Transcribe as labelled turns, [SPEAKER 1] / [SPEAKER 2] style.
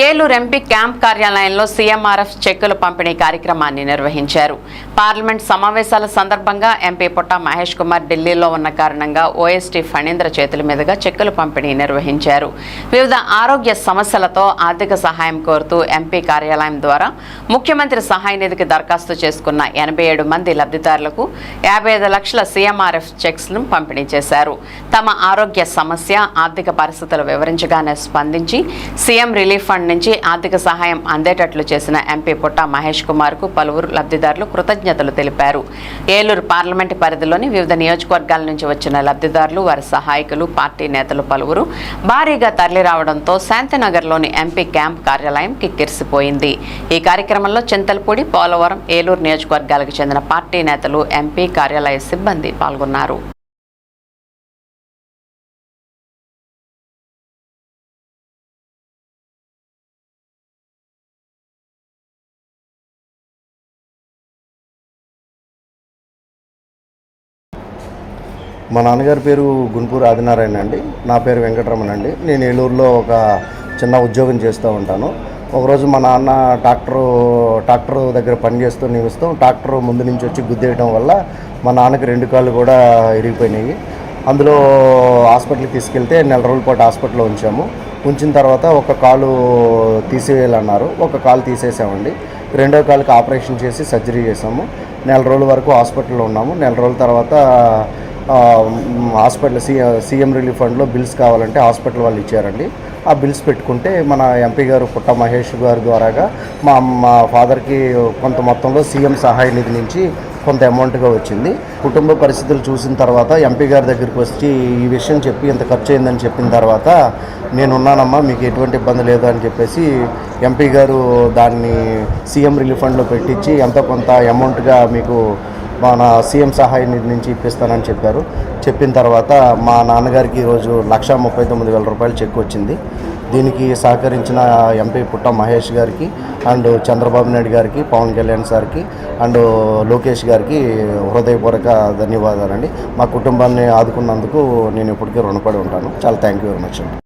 [SPEAKER 1] Eluru MP camp కార్యాలయంలో CMRF చెక్కుల పంపిణీ కార్యక్రమాన్ని నిర్వహించారు. పార్లమెంట్ సమావేశాల సందర్భంగా ఎంపీ పుట్ట మహేష్ కుమార్ ఢిల్లీలో ఉన్న కారణంగా ఓఎస్టీ ఫణీంద్ర చేతుల మీదుగా చెక్కుల పంపిణీ నిర్వహించారు. వివిధ ఆరోగ్య సమస్యలతో ఆర్థిక సహాయం కోరుతూ ఎంపీ కార్యాలయం ద్వారా ముఖ్యమంత్రి సహాయ నిధికి దరఖాస్తు చేసుకున్న 87 మంది లబ్ధిదారులకు 55 లక్షల సీఎంఆర్ఎఫ్ చెక్స్ను పంపిణీ చేశారు. తమ ఆరోగ్య సమస్య, ఆర్థిక పరిస్థితులు వివరించగానే స్పందించి సీఎం రిలీఫ్ ఫండ్ నుంచి ఆర్థిక సహాయం అందేటట్లు చేసిన ఎంపీ పుట్ట మహేష్ కుమార్ కు పలువురు లబ్ధిదారులు కృతజ్ఞతలు తెలిపారు. ఏలూరు పార్లమెంటు పరిధిలోని వివిధ నియోజకవర్గాల నుంచి వచ్చిన లబ్ధిదారులు, వారి సహాయకులు, పార్టీ నేతలు పలువురు భారీగా తరలిరావడంతో శాంతినగర్లోని ఎంపీ క్యాంప్ కార్యాలయం కిక్కిరిసిపోయింది. ఈ కార్యక్రమంలో చింతలపూడి, పోలవరం, ఏలూరు నియోజకవర్గాలకు చెందిన పార్టీ నేతలు, ఎంపీ కార్యాలయ సిబ్బంది పాల్గొన్నారు.
[SPEAKER 2] మా నాన్నగారి పేరు గుంటూరు ఆదినారాయణ అండి. నా పేరు వెంకటరమణ అండి. నేను ఏలూరులో ఒక చిన్న ఉద్యోగం చేస్తూ ఉంటాను. ఒకరోజు మా నాన్న ట్రాక్టర్ దగ్గర పనిచేస్తూ నిలుస్తూ ట్రాక్టర్ ముందు నుంచి వచ్చి గుద్దేయడం వల్ల మా నాన్నకి 2 కాళ్ళు కూడా ఇరిగిపోయినాయి. అందులో హాస్పిటల్కి తీసుకెళ్తే 4 రోజుల పాటు హాస్పిటల్లో ఉంచిన తర్వాత ఒక కాలు తీసేయాలన్నారు. ఒక కాలు తీసేసామండి. 2వ కాలుకి ఆపరేషన్ చేసి సర్జరీ చేసాము. 4 రోజుల వరకు హాస్పిటల్లో ఉన్నాము. 4 రోజుల తర్వాత హాస్పిటల్ సీఎం రిలీఫ్ ఫండ్లో బిల్స్ కావాలంటే హాస్పిటల్ వాళ్ళు ఇచ్చారండి. ఆ బిల్స్ పెట్టుకుంటే మన ఎంపీ గారు పుట్ట మహేష్ గారి ద్వారాగా మా ఫాదర్కి కొంత మొత్తంలో సీఎం సహాయ నిధి నుంచి కొంత అమౌంట్గా వచ్చింది. కుటుంబ పరిస్థితులు చూసిన తర్వాత ఎంపీ గారి దగ్గరికి వచ్చి ఈ విషయం చెప్పి ఇంత ఖర్చు అయిందని చెప్పిన తర్వాత నేనున్నానమ్మా, మీకు ఎటువంటి ఇబ్బంది లేదు అని చెప్పేసి ఎంపీ గారు దాన్ని సీఎం రిలీఫ్ ఫండ్లో పెట్టించి ఎంతో కొంత అమౌంట్గా మీకు మన సీఎం సహాయ నిధి నుంచి ఇప్పిస్తానని చెప్పారు. చెప్పిన తర్వాత మా నాన్నగారికి ఈరోజు 1,39,000 రూపాయలు చెక్ వచ్చింది. దీనికి సహకరించిన ఎంపీ పుట్ట మహేష్ గారికి అండ్ చంద్రబాబు నాయుడు గారికి, పవన్ కళ్యాణ్ సార్కి అండ్ లోకేష్ గారికి హృదయపూర్వక ధన్యవాదాలండి. మా కుటుంబాన్ని ఆదుకున్నందుకు నేను ఇప్పటికీ రుణపడి ఉంటాను. చాలా థ్యాంక్ యూ వెరీ మచ్ అండి.